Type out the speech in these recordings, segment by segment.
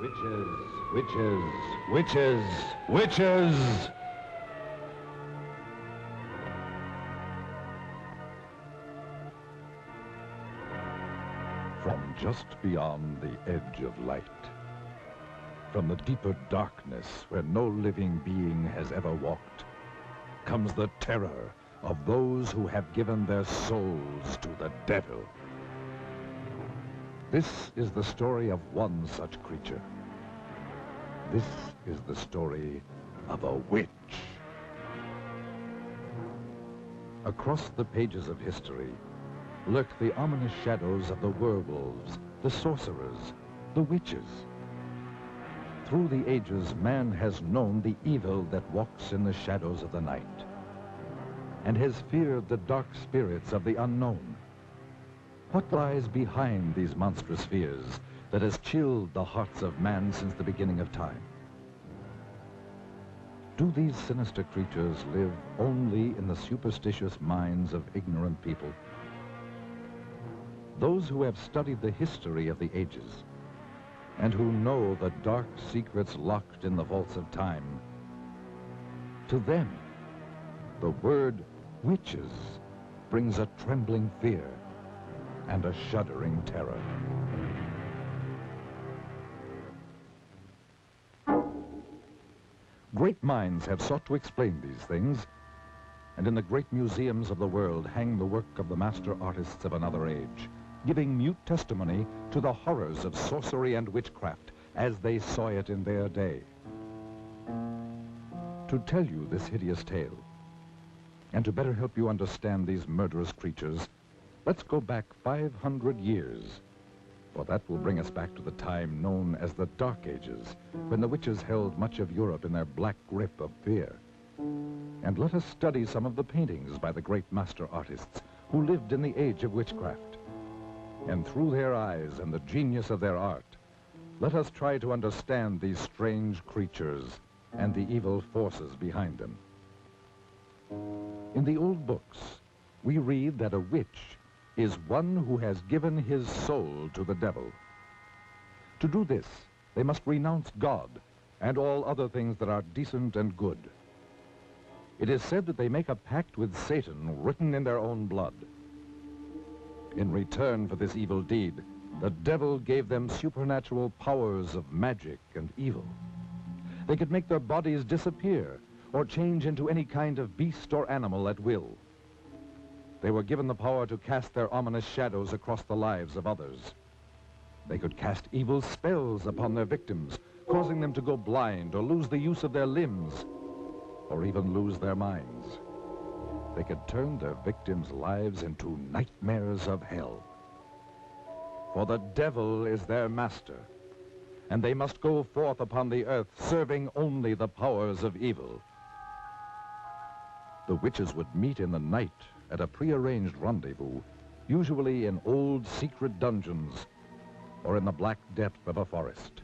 Witches, witches, witches, witches! From just beyond the edge of light, from the deeper darkness where no living being has ever walked, comes the terror of those who have given their souls to the devil. This is the story of one such creature. This is the story of a witch. Across the pages of history lurk the ominous shadows of the werewolves, the sorcerers, the witches. Through the ages, man has known the evil that walks in the shadows of the night and has feared the dark spirits of the unknown. What lies behind these monstrous fears that has chilled the hearts of man since the beginning of time? Do these sinister creatures live only in the superstitious minds of ignorant people? Those who have studied the history of the ages and who know the dark secrets locked in the vaults of time, to them, the word witches brings a trembling fear and a shuddering terror. Great minds have sought to explain these things, and in the great museums of the world hang the work of the master artists of another age, giving mute testimony to the horrors of sorcery and witchcraft as they saw it in their day. To tell you this hideous tale, and to better help you understand these murderous creatures, let's go back 500 years, for that will bring us back to the time known as the Dark Ages, when the witches held much of Europe in their black grip of fear. And let us study some of the paintings by the great master artists who lived in the age of witchcraft. And through their eyes and the genius of their art, let us try to understand these strange creatures and the evil forces behind them. In the old books, we read that a witch is one who has given his soul to the devil. To do this, they must renounce God and all other things that are decent and good. It is said that they make a pact with Satan written in their own blood. In return for this evil deed, the devil gave them supernatural powers of magic and evil. They could make their bodies disappear or change into any kind of beast or animal at will. They were given the power to cast their ominous shadows across the lives of others. They could cast evil spells upon their victims, causing them to go blind or lose the use of their limbs, or even lose their minds. They could turn their victims' lives into nightmares of hell. For the devil is their master, and they must go forth upon the earth serving only the powers of evil. The witches would meet in the night at a prearranged rendezvous, usually in old secret dungeons or in the black depth of a forest.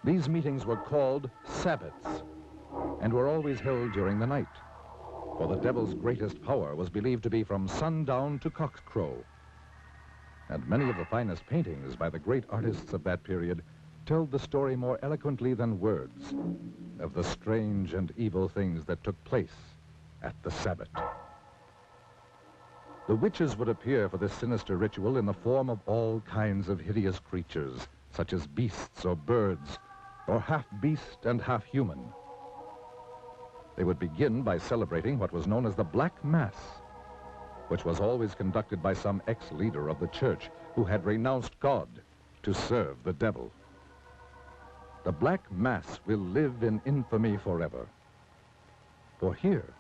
These meetings were called sabbaths and were always held during the night, for the devil's greatest power was believed to be from sundown to cockcrow. And many of the finest paintings by the great artists of that period tell the story more eloquently than words of the strange and evil things that took place at the Sabbath. The witches would appear for this sinister ritual in the form of all kinds of hideous creatures, such as beasts or birds, or half beast and half human. They would begin by celebrating what was known as the Black Mass, which was always conducted by some ex-leader of the church who had renounced God to serve the devil. The Black Mass will live in infamy forever. For here,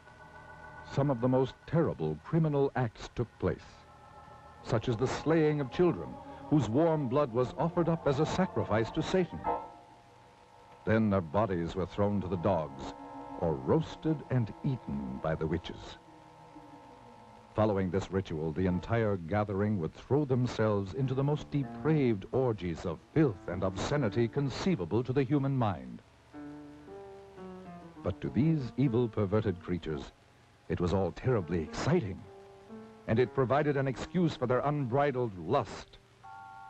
some of the most terrible criminal acts took place, such as the slaying of children, whose warm blood was offered up as a sacrifice to Satan. Then their bodies were thrown to the dogs, or roasted and eaten by the witches. Following this ritual, the entire gathering would throw themselves into the most depraved orgies of filth and obscenity conceivable to the human mind. But to these evil, perverted creatures, it was all terribly exciting, and it provided an excuse for their unbridled lust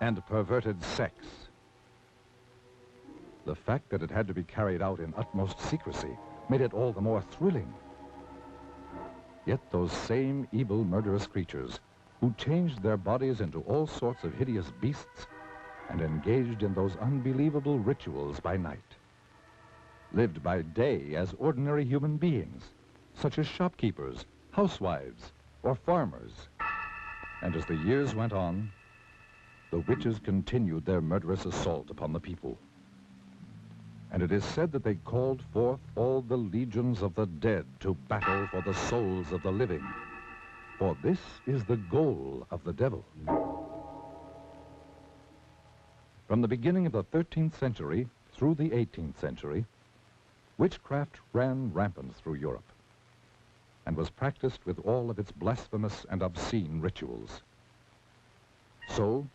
and perverted sex. The fact that it had to be carried out in utmost secrecy made it all the more thrilling. Yet those same evil, murderous creatures who changed their bodies into all sorts of hideous beasts and engaged in those unbelievable rituals by night, lived by day as ordinary human beings, such as shopkeepers, housewives, or farmers. And as the years went on, the witches continued their murderous assault upon the people. And it is said that they called forth all the legions of the dead to battle for the souls of the living. For this is the goal of the devil. From the beginning of the 13th century through the 18th century, witchcraft ran rampant through Europe and was practiced with all of its blasphemous and obscene rituals. So,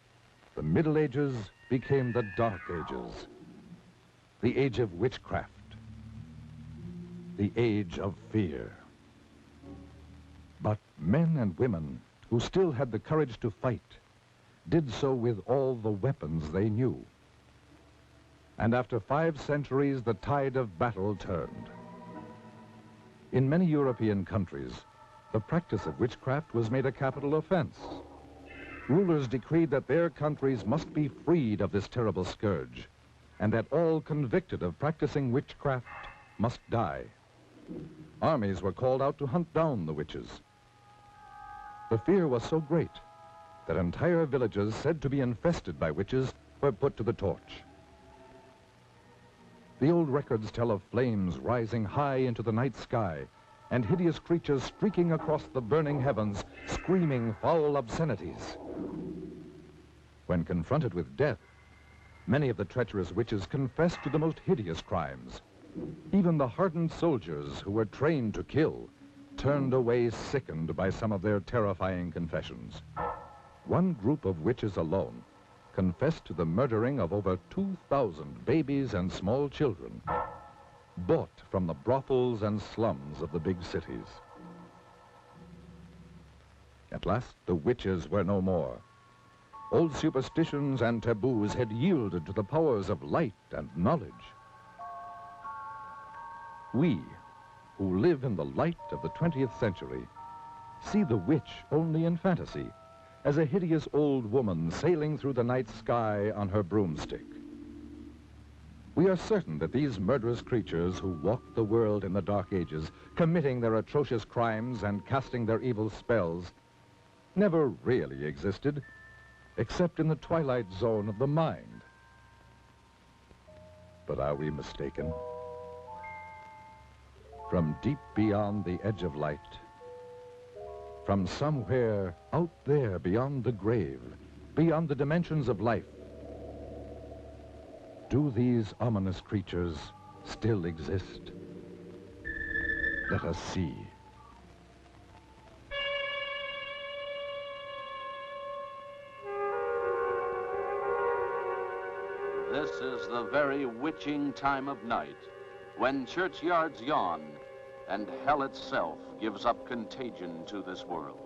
the Middle Ages became the Dark Ages, the age of witchcraft, the age of fear. But men and women who still had the courage to fight did so with all the weapons they knew. And after 5 centuries, the tide of battle turned. In many European countries, the practice of witchcraft was made a capital offense. Rulers decreed that their countries must be freed of this terrible scourge, and that all convicted of practicing witchcraft must die. Armies were called out to hunt down the witches. The fear was so great that entire villages said to be infested by witches were put to the torch. The old records tell of flames rising high into the night sky and hideous creatures streaking across the burning heavens, screaming foul obscenities. When confronted with death, many of the treacherous witches confessed to the most hideous crimes. Even the hardened soldiers who were trained to kill turned away sickened by some of their terrifying confessions. One group of witches alone confessed to the murdering of over 2,000 babies and small children, bought from the brothels and slums of the big cities. At last, the witches were no more. Old superstitions and taboos had yielded to the powers of light and knowledge. We, who live in the light of the 20th century, see the witch only in fantasy, as a hideous old woman sailing through the night sky on her broomstick. We are certain that these murderous creatures who walked the world in the Dark Ages, committing their atrocious crimes and casting their evil spells, never really existed, except in the twilight zone of the mind. But are we mistaken? From deep beyond the edge of light, from somewhere out there beyond the grave, beyond the dimensions of life, do these ominous creatures still exist? Let us see. This is the very witching time of night, when churchyards yawn and hell itself gives up contagion to this world.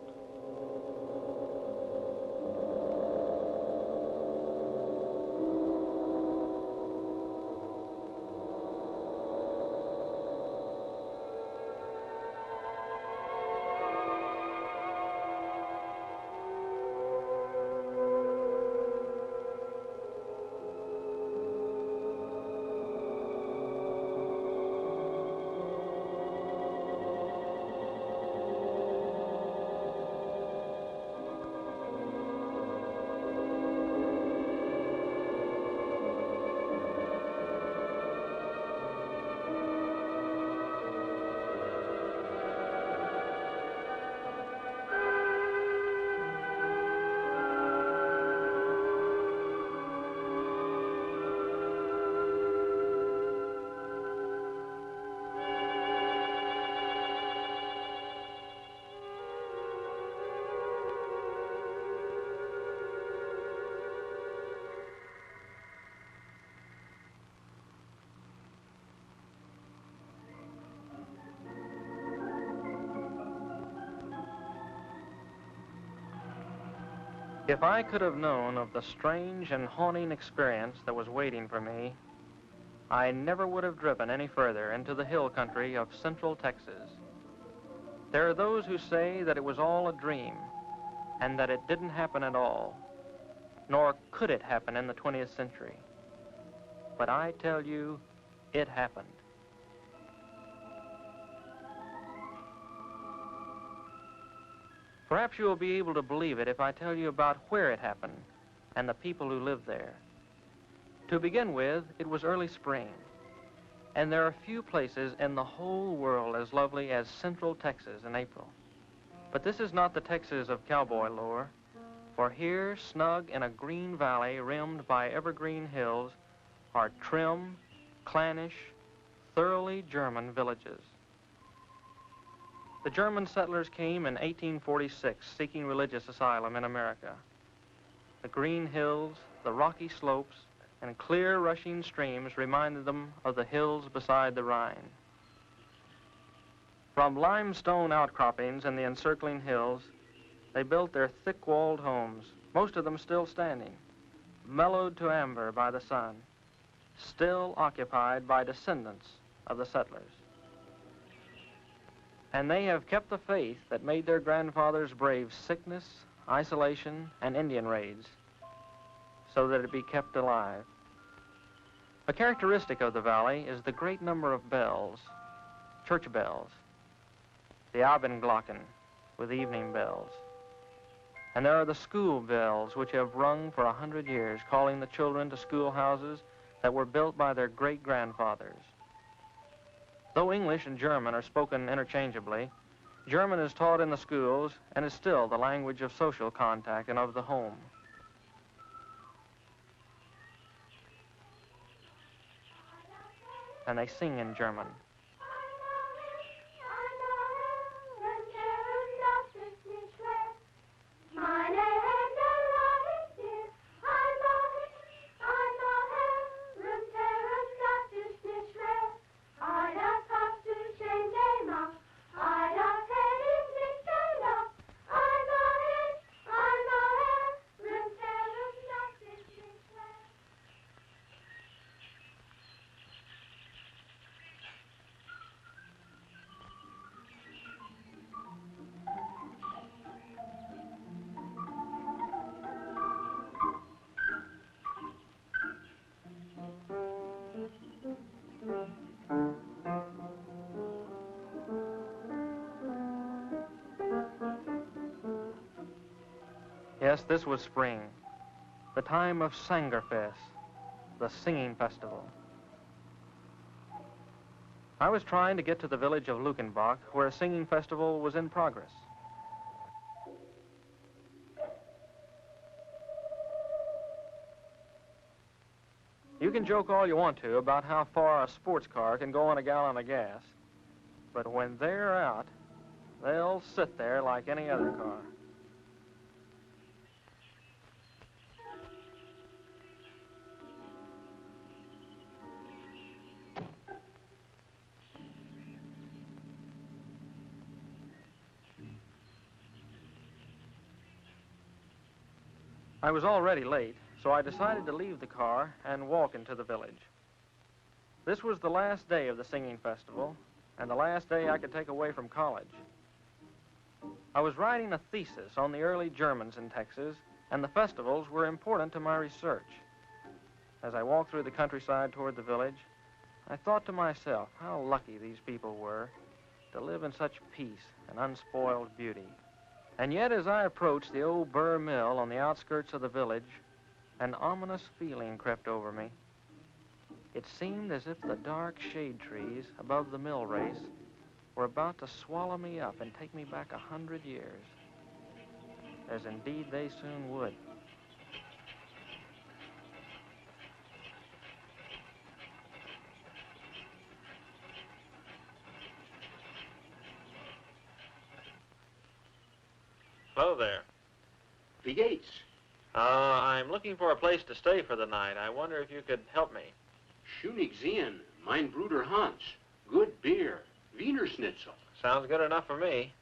If I could have known of the strange and haunting experience that was waiting for me, I never would have driven any further into the hill country of central Texas. There are those who say that it was all a dream and that it didn't happen at all, nor could it happen in the 20th century. But I tell you, it happened. Perhaps you will be able to believe it if I tell you about where it happened and the people who lived there. To begin with, it was early spring, and there are few places in the whole world as lovely as central Texas in April. But this is not the Texas of cowboy lore, for here, snug in a green valley rimmed by evergreen hills, are trim, clannish, thoroughly German villages. The German settlers came in 1846 seeking religious asylum in America. The green hills, the rocky slopes, and clear rushing streams reminded them of the hills beside the Rhine. From limestone outcroppings in the encircling hills, they built their thick-walled homes, most of them still standing, mellowed to amber by the sun, still occupied by descendants of the settlers. And they have kept the faith that made their grandfathers brave sickness, isolation, and Indian raids, so that it be kept alive. A characteristic of the valley is the great number of bells, church bells, the Abendglocken with evening bells. And there are the school bells which have rung for 100 years, calling the children to schoolhouses that were built by their great-grandfathers. Though English and German are spoken interchangeably, German is taught in the schools and is still the language of social contact and of the home. And they sing in German. Yes, this was spring, the time of Sangerfest, the singing festival. I was trying to get to the village of Lukenbach, where a singing festival was in progress. You can joke all you want to about how far a sports car can go on a gallon of gas, but when they're out, they'll sit there like any other car. I was already late, so I decided to leave the car and walk into the village. This was the last day of the singing festival, and the last day I could take away from college. I was writing a thesis on the early Germans in Texas, and the festivals were important to my research. As I walked through the countryside toward the village, I thought to myself how lucky these people were to live in such peace and unspoiled beauty. And yet, as I approached the old burr mill on the outskirts of the village, an ominous feeling crept over me. It seemed as if the dark shade trees above the mill race were about to swallow me up and take me back 100 years, as indeed they soon would. Hello there. The Yates. I'm looking for a place to stay for the night. I wonder if you could help me. Schönig sehen, mein Bruder Hans. Good beer. Wiener Schnitzel. Sounds good enough for me.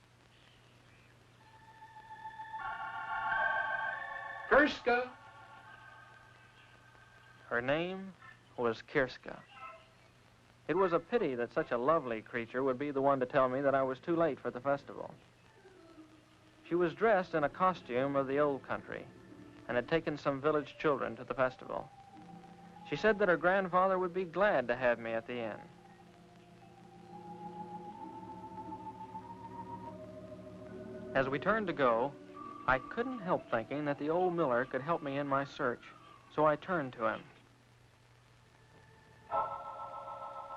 Kirska. Her name was Kirska. It was a pity that such a lovely creature would be the one to tell me that I was too late for the festival. She was dressed in a costume of the old country and had taken some village children to the festival. She said that her grandfather would be glad to have me at the inn. As we turned to go, I couldn't help thinking that the old miller could help me in my search, so I turned to him.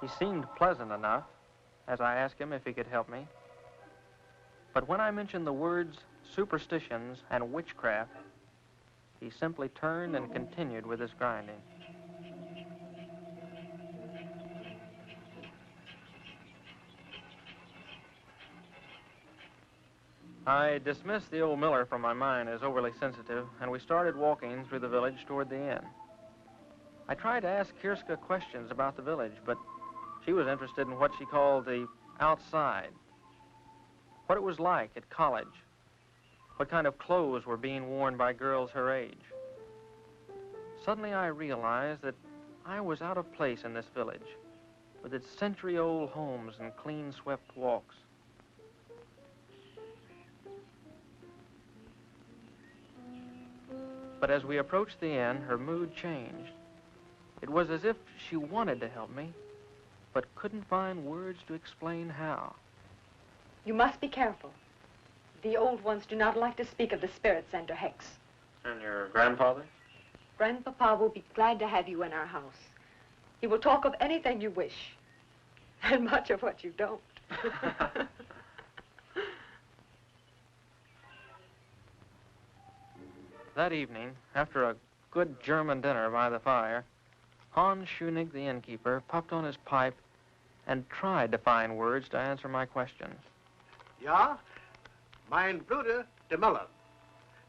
He seemed pleasant enough as I asked him if he could help me. But when I mentioned the words superstitions and witchcraft, he simply turned and continued with his grinding. I dismissed the old miller from my mind as overly sensitive, and we started walking through the village toward the inn. I tried to ask Kirska questions about the village, but she was interested in what she called the outside, what it was like at college, what kind of clothes were being worn by girls her age. Suddenly I realized that I was out of place in this village, with its century-old homes and clean-swept walks. But as we approached the inn, her mood changed. It was as if she wanted to help me, but couldn't find words to explain how. You must be careful. The old ones do not like to speak of the spirits and or hex. And your grandfather? Grandpapa will be glad to have you in our house. He will talk of anything you wish, and much of what you don't. That evening, after a good German dinner by the fire, Hans Schunig, the innkeeper, puffed on his pipe and tried to find words to answer my questions. Ja, mein Bruder, the Miller.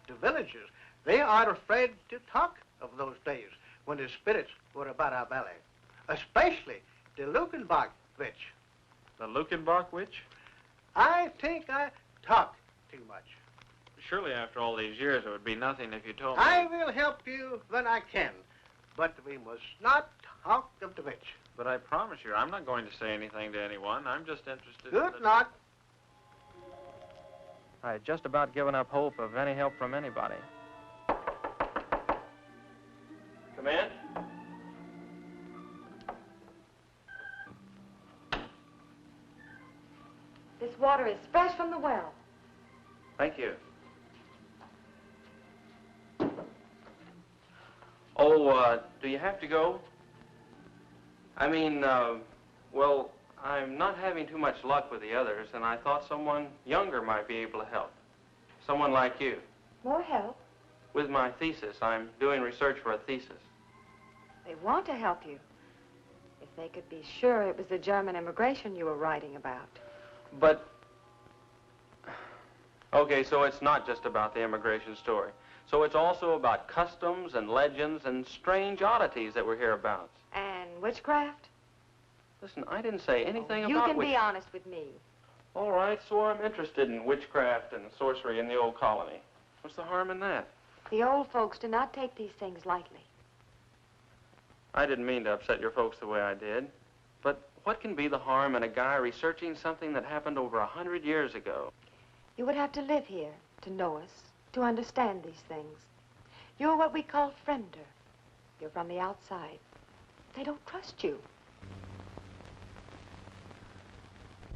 The villagers, they are afraid to talk of those days when the spirits were about our belly, especially the Lukenbach witch. The Lukenbach witch? I think I talk too much. Surely after all these years it would be nothing if you told me. I will help you when I can, but we must not talk of the witch. But I promise you, I'm not going to say anything to anyone. I'm just interested Good in luck. I had just about given up hope of any help from anybody. Come in. This water is fresh from the well. Thank you. Oh, do you have to go? I mean, well, I'm not having too much luck with the others, and I thought someone younger might be able to help. Someone like you. More help? With my thesis. I'm doing research for a thesis. They want to help you. If they could be sure it was the German immigration you were writing about. But, okay, so it's not just about the immigration story. So it's also about customs and legends and strange oddities that we're hereabouts. And witchcraft? Listen, I didn't say anything about You can be honest with me. All right, so I'm interested in witchcraft and sorcery in the old colony. What's the harm in that? The old folks do not take these things lightly. I didn't mean to upset your folks the way I did. But what can be the harm in a guy researching something that happened over 100 years ago? You would have to live here to know us, to understand these things. You're what we call friender. You're from the outside. They don't trust you.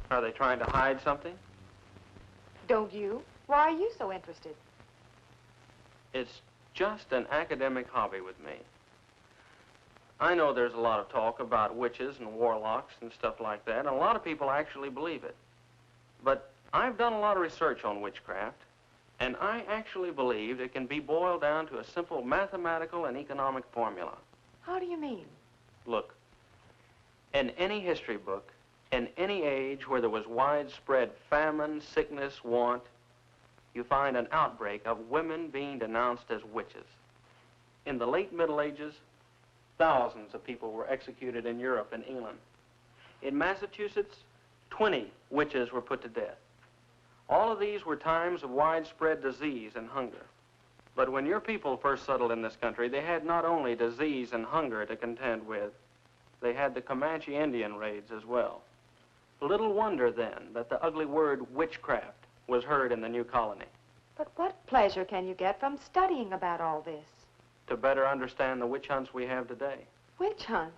Are they trying to hide something? Don't you? Why are you so interested? It's just an academic hobby with me. I know there's a lot of talk about witches and warlocks and stuff like that, and a lot of people actually believe it. But I've done a lot of research on witchcraft, and I actually believe it can be boiled down to a simple mathematical and economic formula. How do you mean? Look, in any history book, in any age where there was widespread famine, sickness, want, you find an outbreak of women being denounced as witches. In the late Middle Ages, thousands of people were executed in Europe and England. In Massachusetts, 20 witches were put to death. All of these were times of widespread disease and hunger. But when your people first settled in this country, they had not only disease and hunger to contend with, they had the Comanche Indian raids as well. Little wonder, then, that the ugly word witchcraft was heard in the new colony. But what pleasure can you get from studying about all this? To better understand the witch hunts we have today. Witch hunts?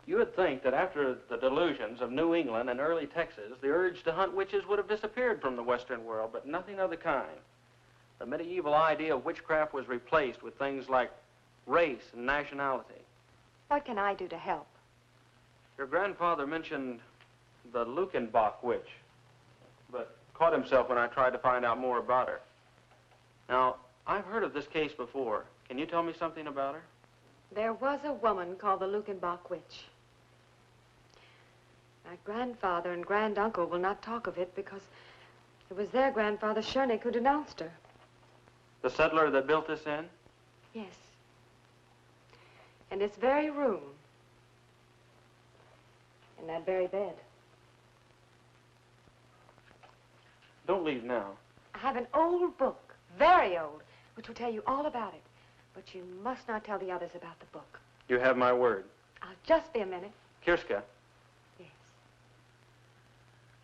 You would think that after the delusions of New England and early Texas, the urge to hunt witches would have disappeared from the Western world, but nothing of the kind. The medieval idea of witchcraft was replaced with things like race and nationality. What can I do to help? Your grandfather mentioned the Lukenbach witch, but caught himself when I tried to find out more about her. Now, I've heard of this case before. Can you tell me something about her? There was a woman called the Lukenbach witch. My grandfather and granduncle will not talk of it because it was their grandfather, Schoenig, who denounced her. The settler that built this inn? Yes. In this very room. In that very bed. Don't leave now. I have an old book, very old, which will tell you all about it. But you must not tell the others about the book. You have my word. I'll just be a minute. Kirska. Yes.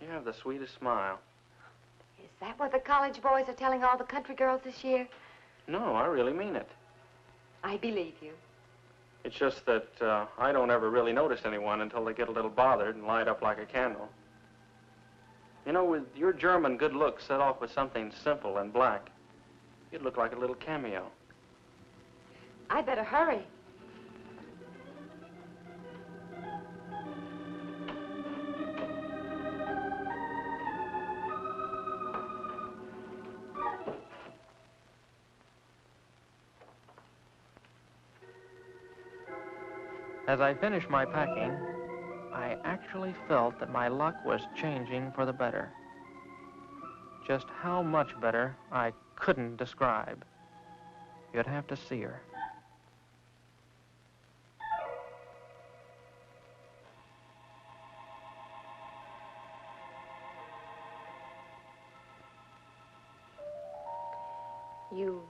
You have the sweetest smile. Is that what the college boys are telling all the country girls this year? No, I really mean it. I believe you. It's just that I don't ever really notice anyone until they get a little bothered and light up like a candle. You know, with your German good looks set off with something simple and black, you'd look like a little cameo. I'd better hurry. As I finished my packing, I actually felt that my luck was changing for the better. Just how much better, I couldn't describe. You'd have to see her. You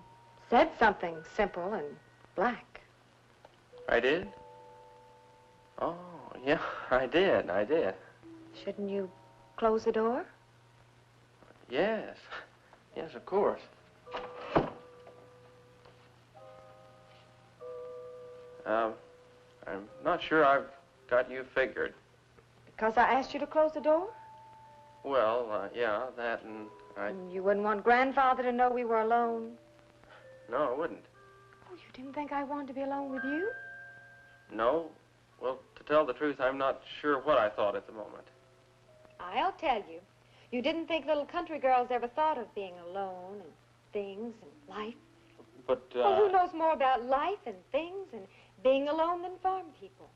said something simple and black. I did? Oh, yeah, I did. Shouldn't you close the door? Yes. Yes, of course. I'm not sure I've got you figured. Because I asked you to close the door? Well, yeah, that and And you wouldn't want Grandfather to know we were alone? No, I wouldn't. Oh, you didn't think I wanted to be alone with you? No. Well, to tell the truth, I'm not sure what I thought at the moment. I'll tell you. You didn't think little country girls ever thought of being alone and things and life? But, Well, who knows more about life and things and being alone than farm people?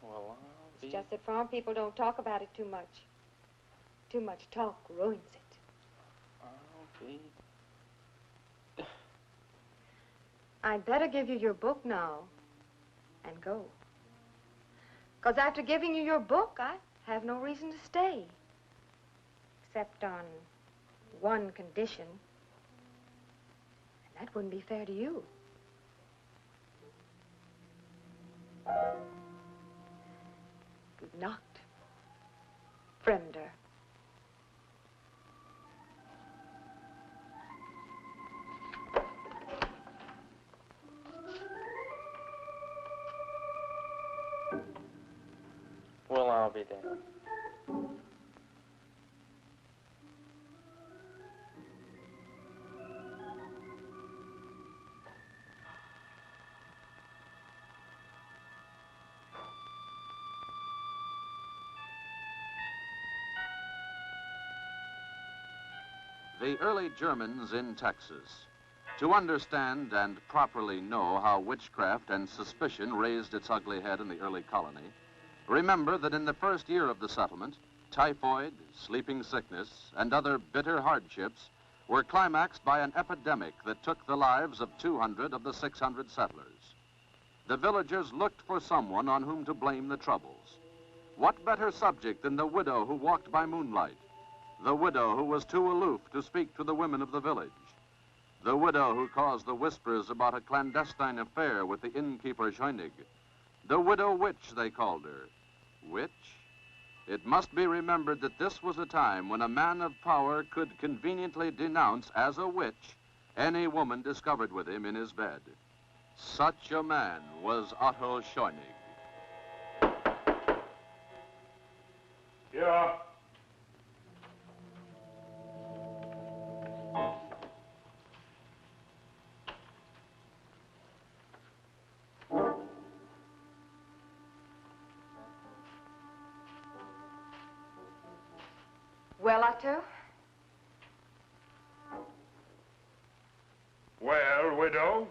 Well, It's just that farm people don't talk about it too much. Too much talk ruins it. I'll be... I'd better give you your book now and go. Because after giving you your book, I have no reason to stay. Except on one condition. And that wouldn't be fair to you. Good night, Fremder. Well, I'll be damned. The early Germans in Texas. To understand and properly know how witchcraft and suspicion raised its ugly head in the early colony, remember that in the first year of the settlement, typhoid, sleeping sickness, and other bitter hardships were climaxed by an epidemic that took the lives of 200 of the 600 settlers. The villagers looked for someone on whom to blame the troubles. What better subject than the widow who walked by moonlight? The widow who was too aloof to speak to the women of the village. The widow who caused the whispers about a clandestine affair with the innkeeper Schoenig. The widow witch, they called her. Witch? It must be remembered that this was a time when a man of power could conveniently denounce as a witch any woman discovered with him in his bed. Such a man was Otto Scheunig. Yeah. Well, Otto? Well, widow?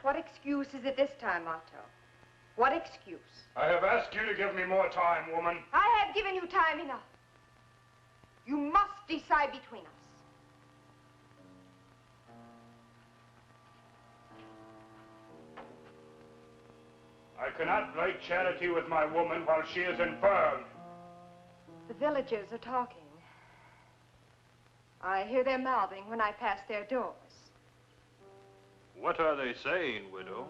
What excuse is it this time, Otto? What excuse? I have asked you to give me more time, woman. I have given you time enough. You must decide between us. I cannot break charity with my woman while she is infirm. The villagers are talking. I hear their mouthing when I pass their doors. What are they saying, widow?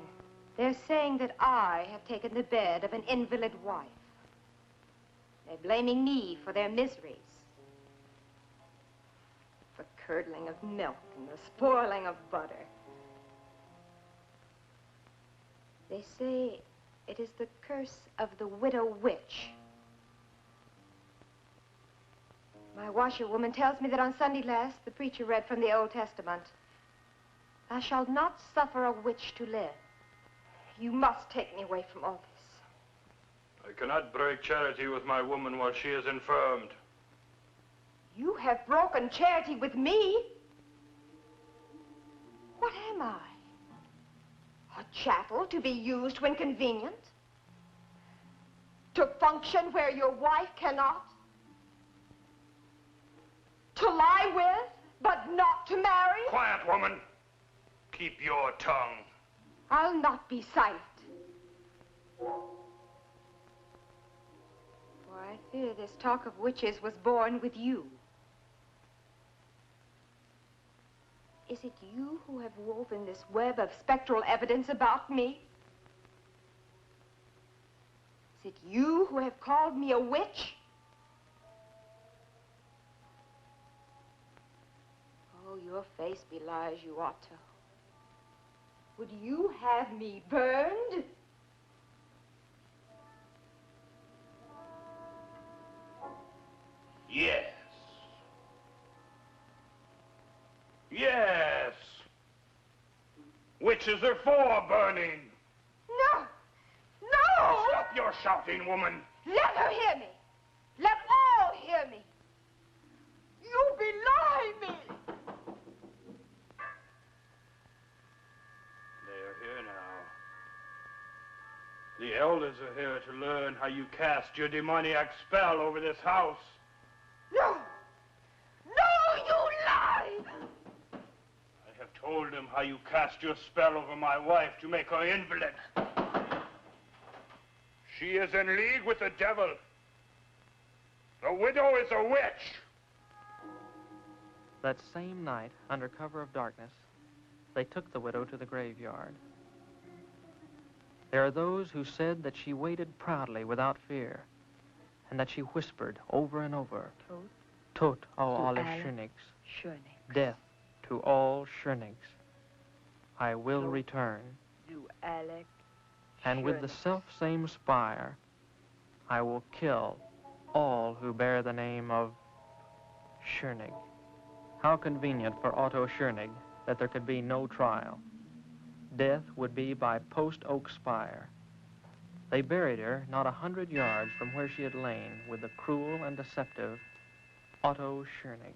They're saying that I have taken the bed of an invalid wife. They're blaming me for their miseries. The curdling of milk and the spoiling of butter. They say it is the curse of the widow witch. My washerwoman tells me that on Sunday last, the preacher read from the Old Testament. Thou shalt not suffer a witch to live. You must take me away from all this. I cannot break charity with my woman while she is infirmed. You have broken charity with me? What am I? A chattel to be used when convenient? To function where your wife cannot? To lie with, but not to marry? Quiet, woman. Keep your tongue. I'll not be silent. For I fear this talk of witches was born with you. Is it you who have woven this web of spectral evidence about me? Is it you who have called me a witch? Oh, your face belies you, Otto. Would you have me burned? Yes. Yes. Witches are for burning. No! No! Stop your shouting, woman. Let her hear me. Let all hear me. You belie me. They're here now. The elders are here to learn how you cast your demoniac spell over this house. No! No, you lie! I have told them how you cast your spell over my wife to make her invalid. She is in league with the devil. The widow is a witch. That same night, under cover of darkness, they took the widow to the graveyard. There are those who said that she waited proudly without fear, and that she whispered over and over, Tot au alle Schönigs, death to all Schönigs. I will return. And with the self-same spire, I will kill all who bear the name of Schönig. How convenient for Otto Schönig that there could be no trial. Death would be by post oak spire. They buried her not 100 yards from where she had lain with the cruel and deceptive Otto Schönig.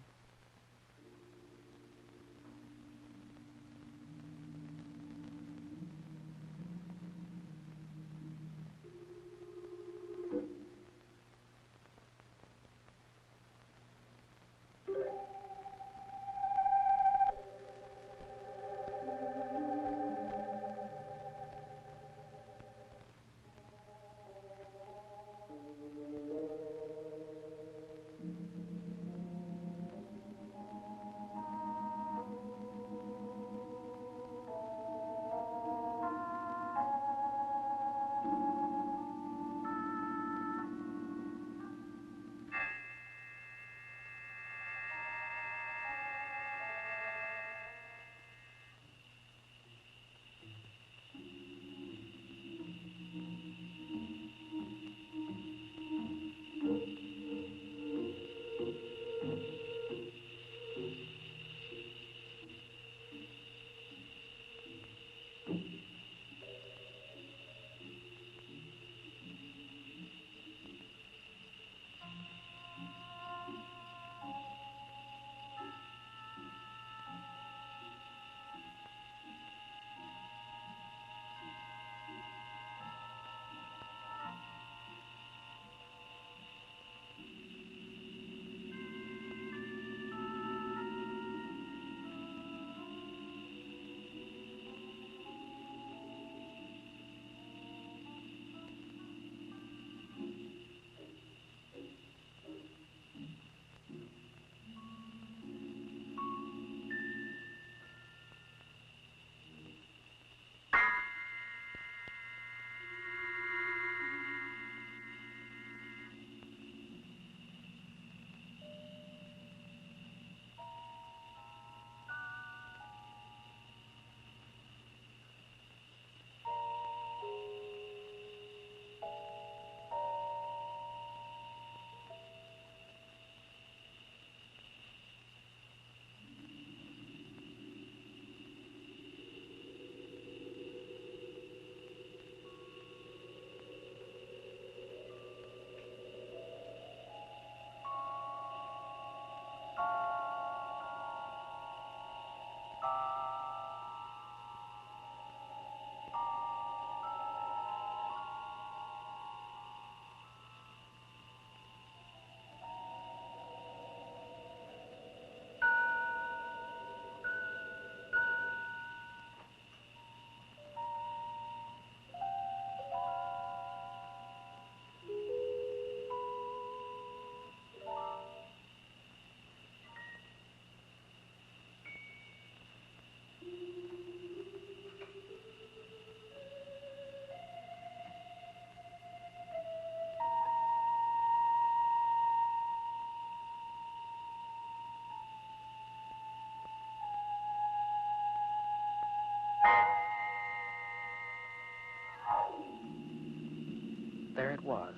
there it was,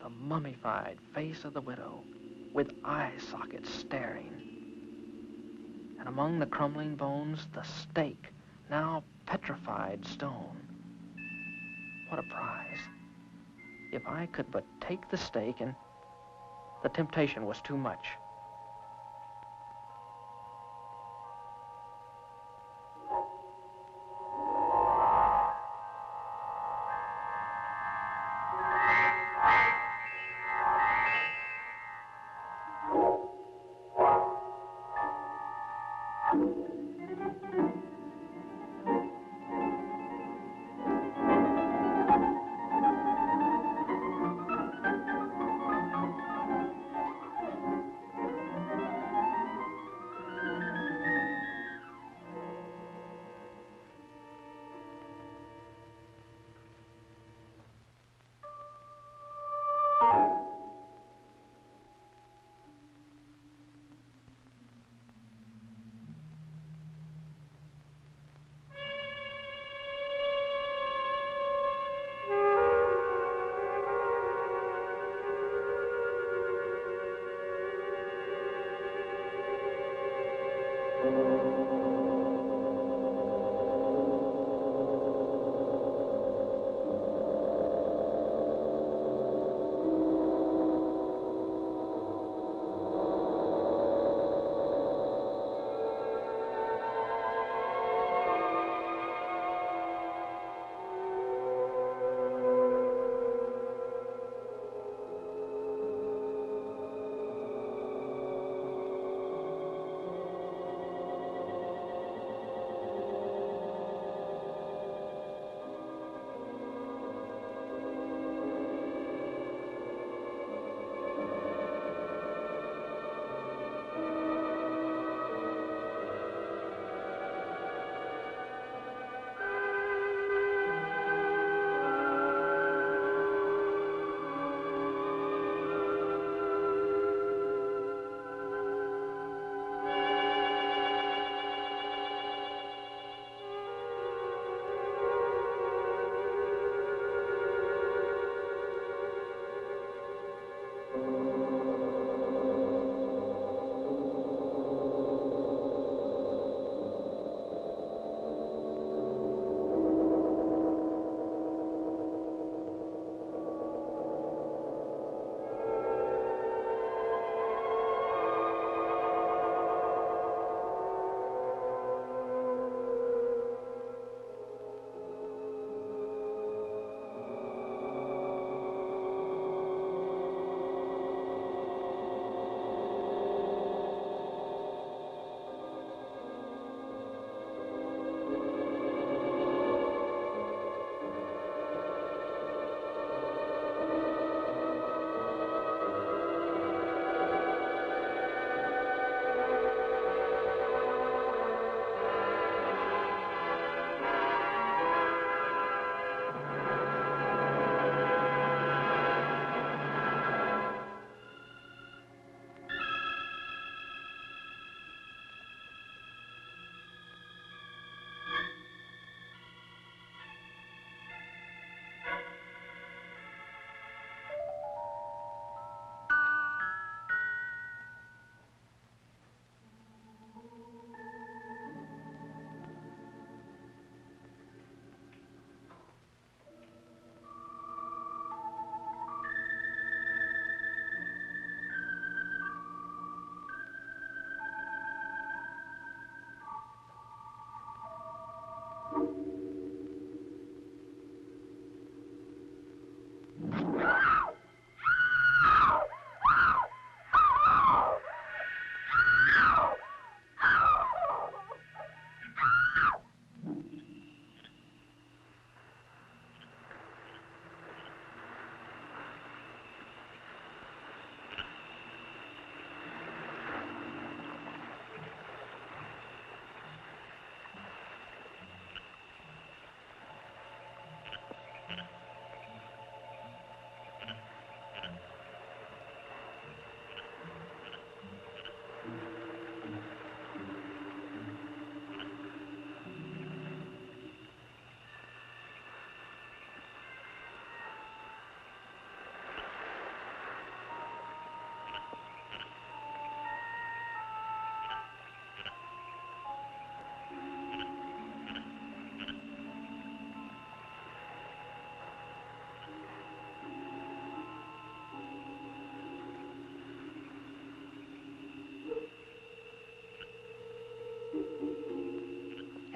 the mummified face of the widow, with eye sockets staring. And among the crumbling bones, the stake, now petrified stone. What a prize. If I could but take the stake, and the temptation was too much.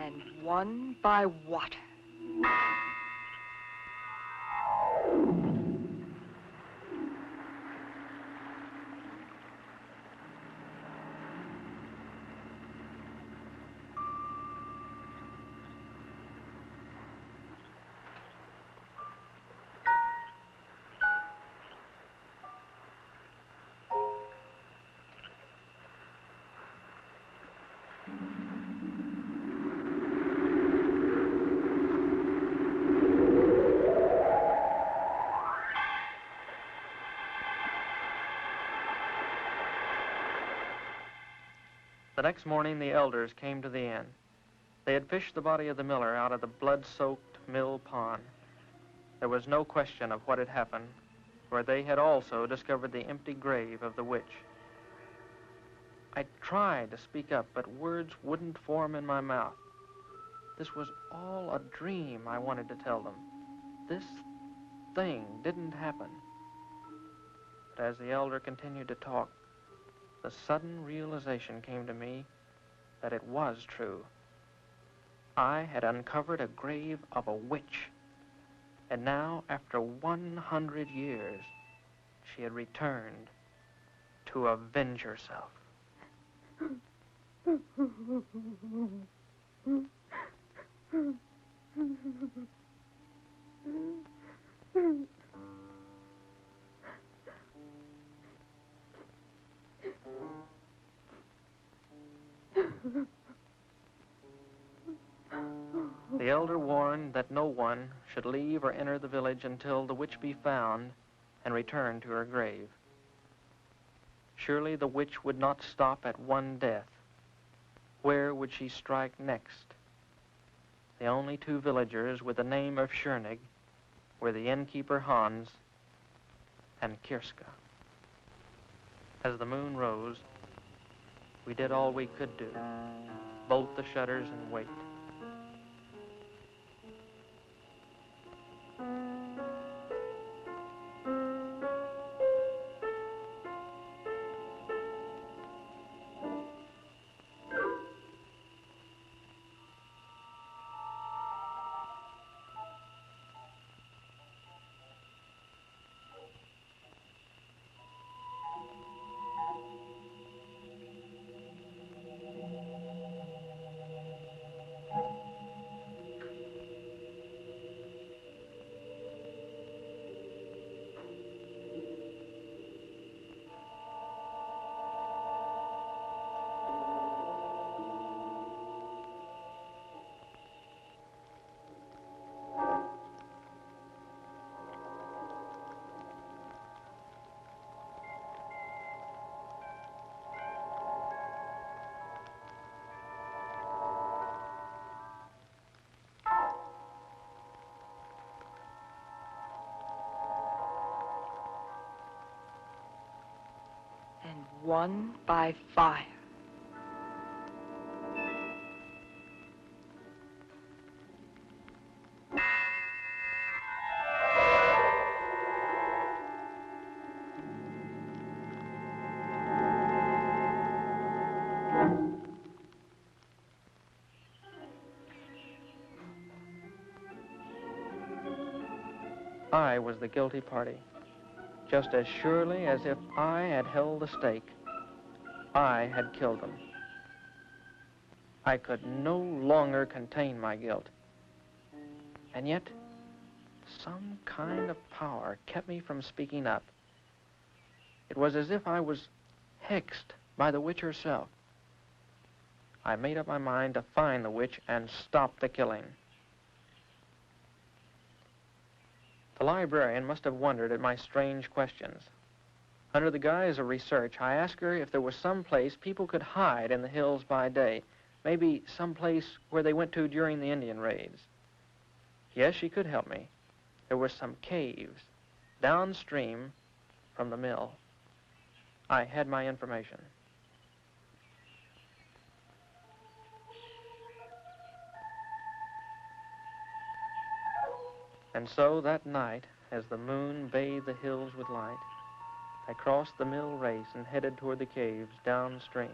and one by water. The next morning, the elders came to the inn. They had fished the body of the miller out of the blood-soaked mill pond. There was no question of what had happened, for they had also discovered the empty grave of the witch. I tried to speak up, but words wouldn't form in my mouth. This was all a dream, I wanted to tell them. This thing didn't happen. But as the elder continued to talk, the sudden realization came to me that it was true. I had uncovered a grave of a witch, and now, after 100 years, she had returned to avenge herself. The elder warned that no one should leave or enter the village until the witch be found and return to her grave. Surely the witch would not stop at one death. Where would she strike next? The only two villagers with the name of Schoenig were the innkeeper Hans and Kirska. As the moon rose, we did all we could do, bolt the shutters and wait. And one by fire. I was the guilty party. Just as surely as if I had held the stake, I had killed them. I could no longer contain my guilt. And yet, some kind of power kept me from speaking up. It was as if I was hexed by the witch herself. I made up my mind to find the witch and stop the killing. The librarian must have wondered at my strange questions. Under the guise of research, I asked her if there was some place people could hide in the hills by day, maybe some place where they went to during the Indian raids. Yes, she could help me. There were some caves downstream from the mill. I had my information. And so that night, as the moon bathed the hills with light, I crossed the mill race and headed toward the caves downstream.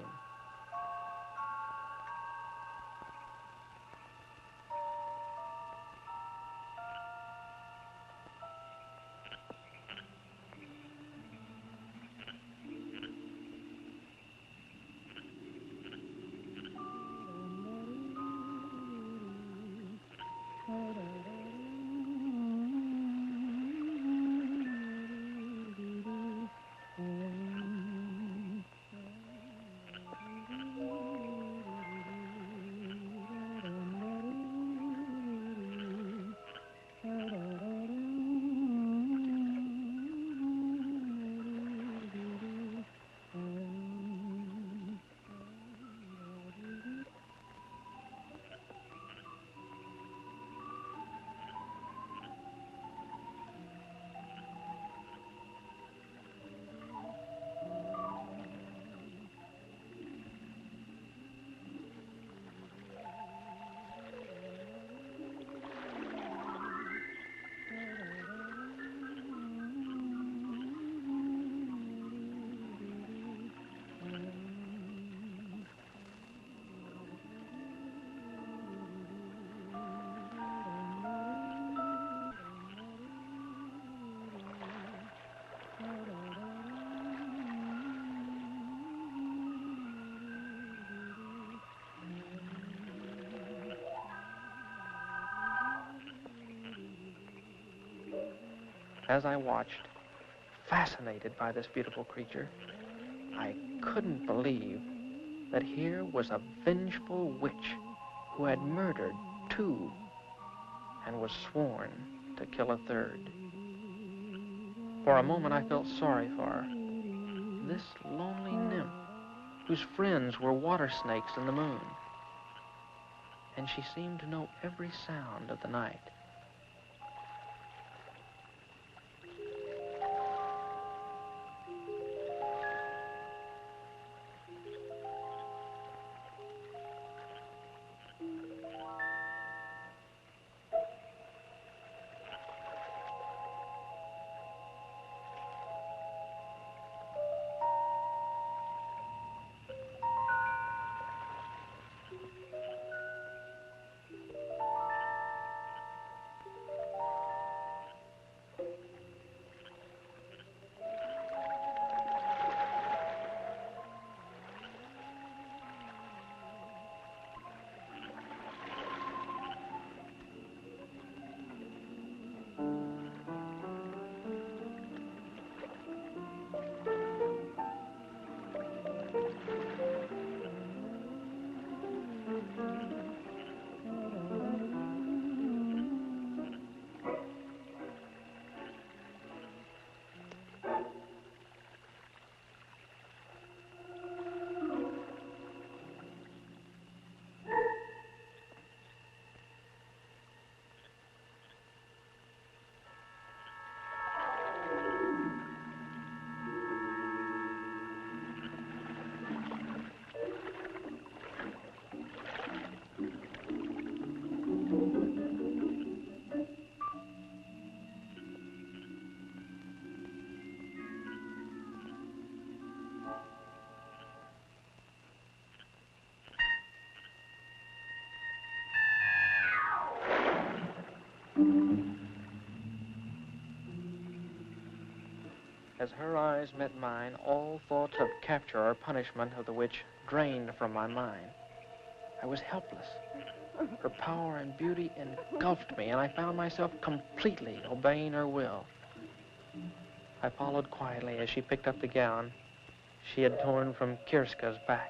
As I watched, fascinated by this beautiful creature, I couldn't believe that here was a vengeful witch who had murdered 2 and was sworn to kill a 3rd. For a moment, I felt sorry for her. This lonely nymph, whose friends were water snakes in the moon. And she seemed to know every sound of the night. As her eyes met mine, all thoughts of capture or punishment of the witch drained from my mind. I was helpless. Her power and beauty engulfed me, and I found myself completely obeying her will. I followed quietly as she picked up the gown she had torn from Kirska's back.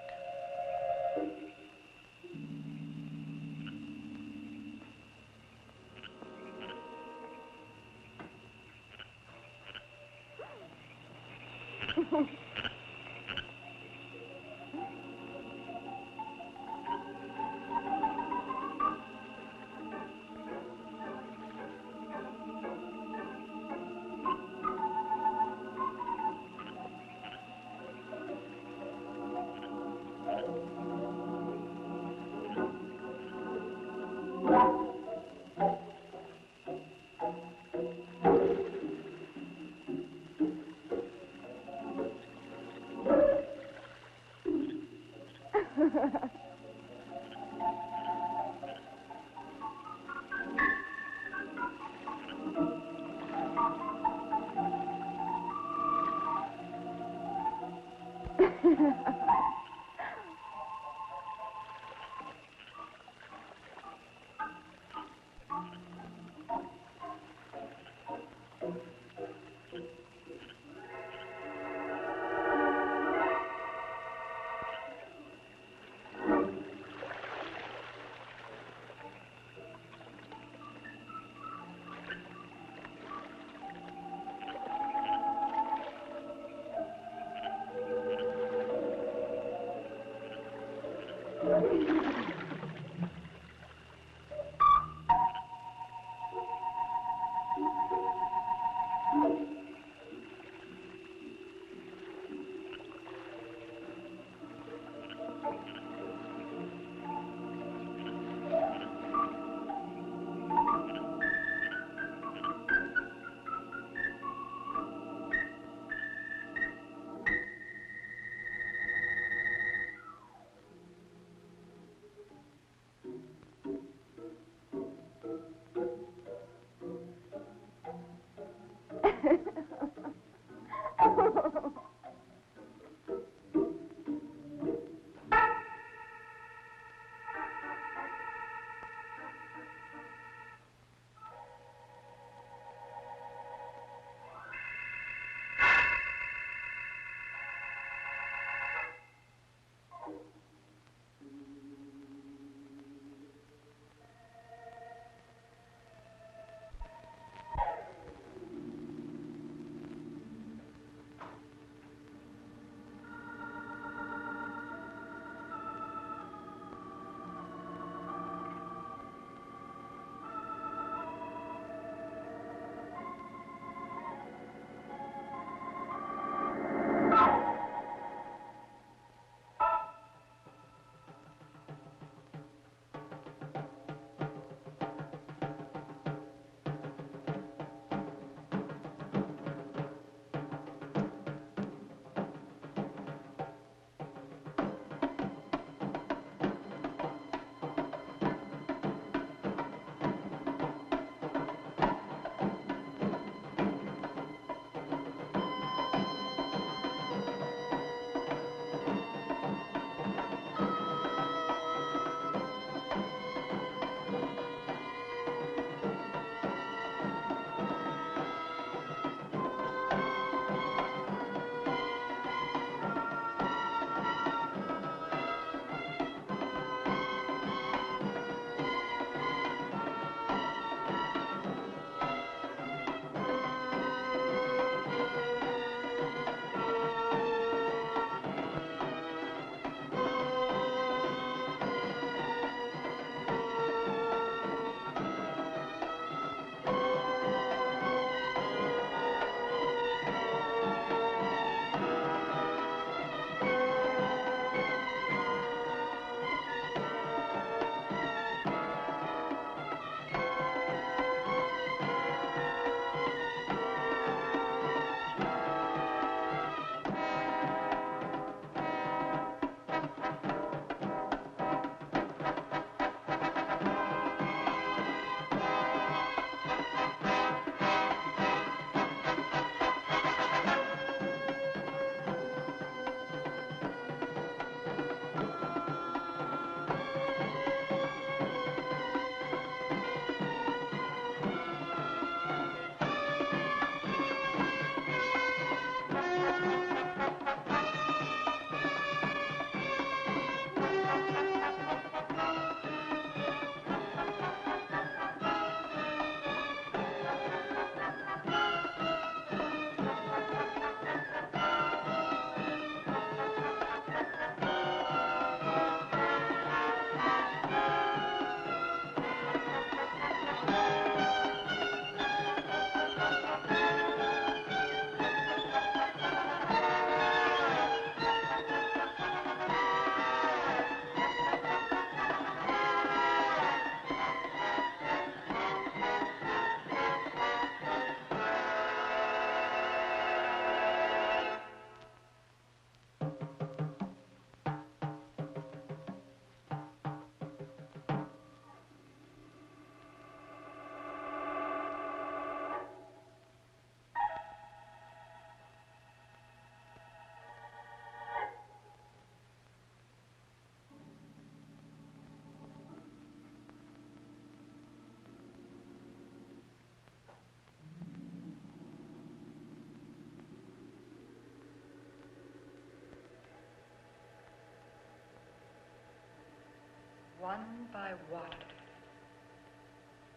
one by water,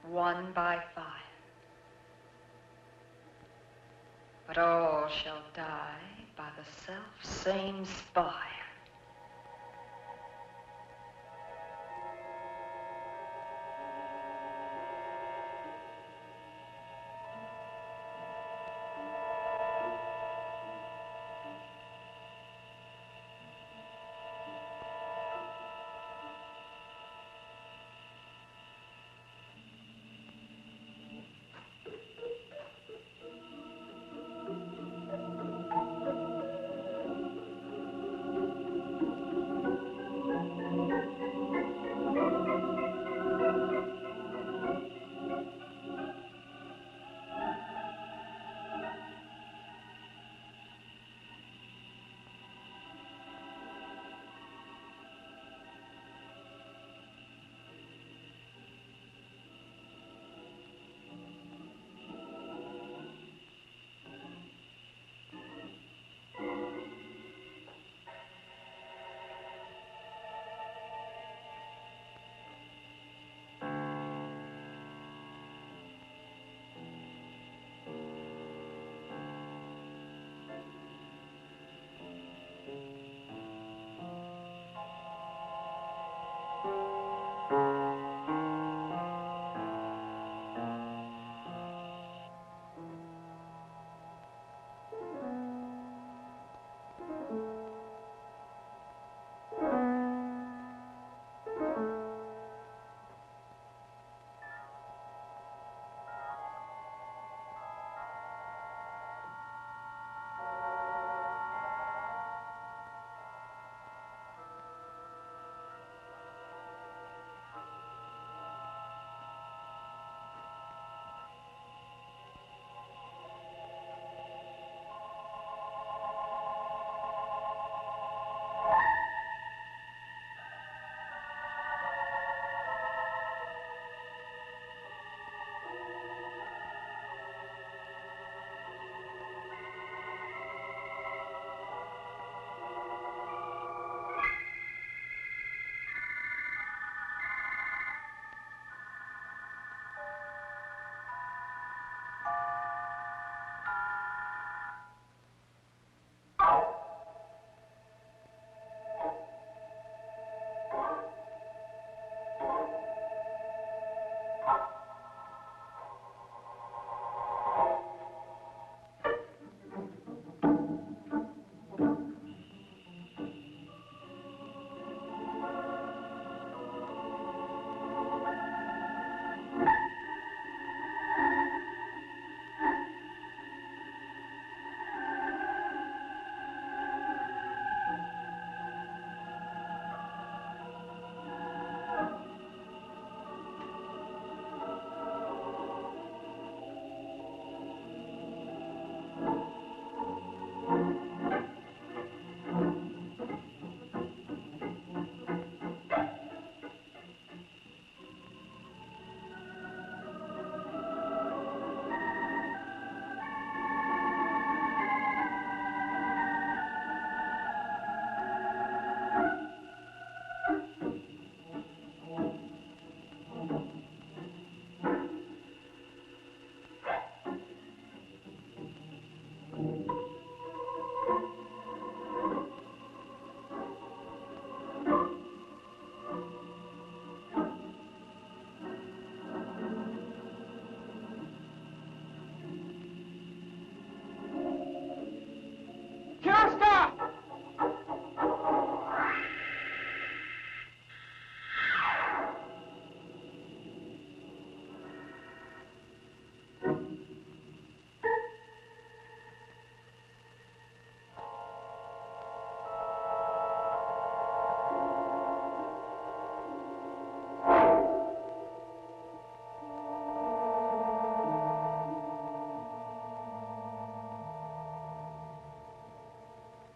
one by fire. But all shall die by the self-same spire.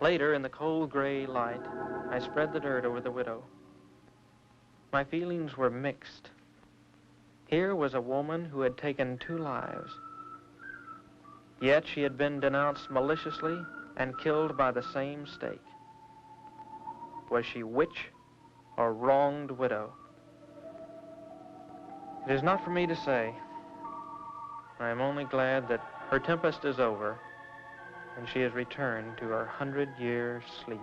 Later, in the cold gray light, I spread the dirt over the widow. My feelings were mixed. Here was a woman who had taken 2 lives. Yet she had been denounced maliciously and killed by the same stake. Was she witch or wronged widow? It is not for me to say. I am only glad that her tempest is over and she has returned to her 100-year sleep.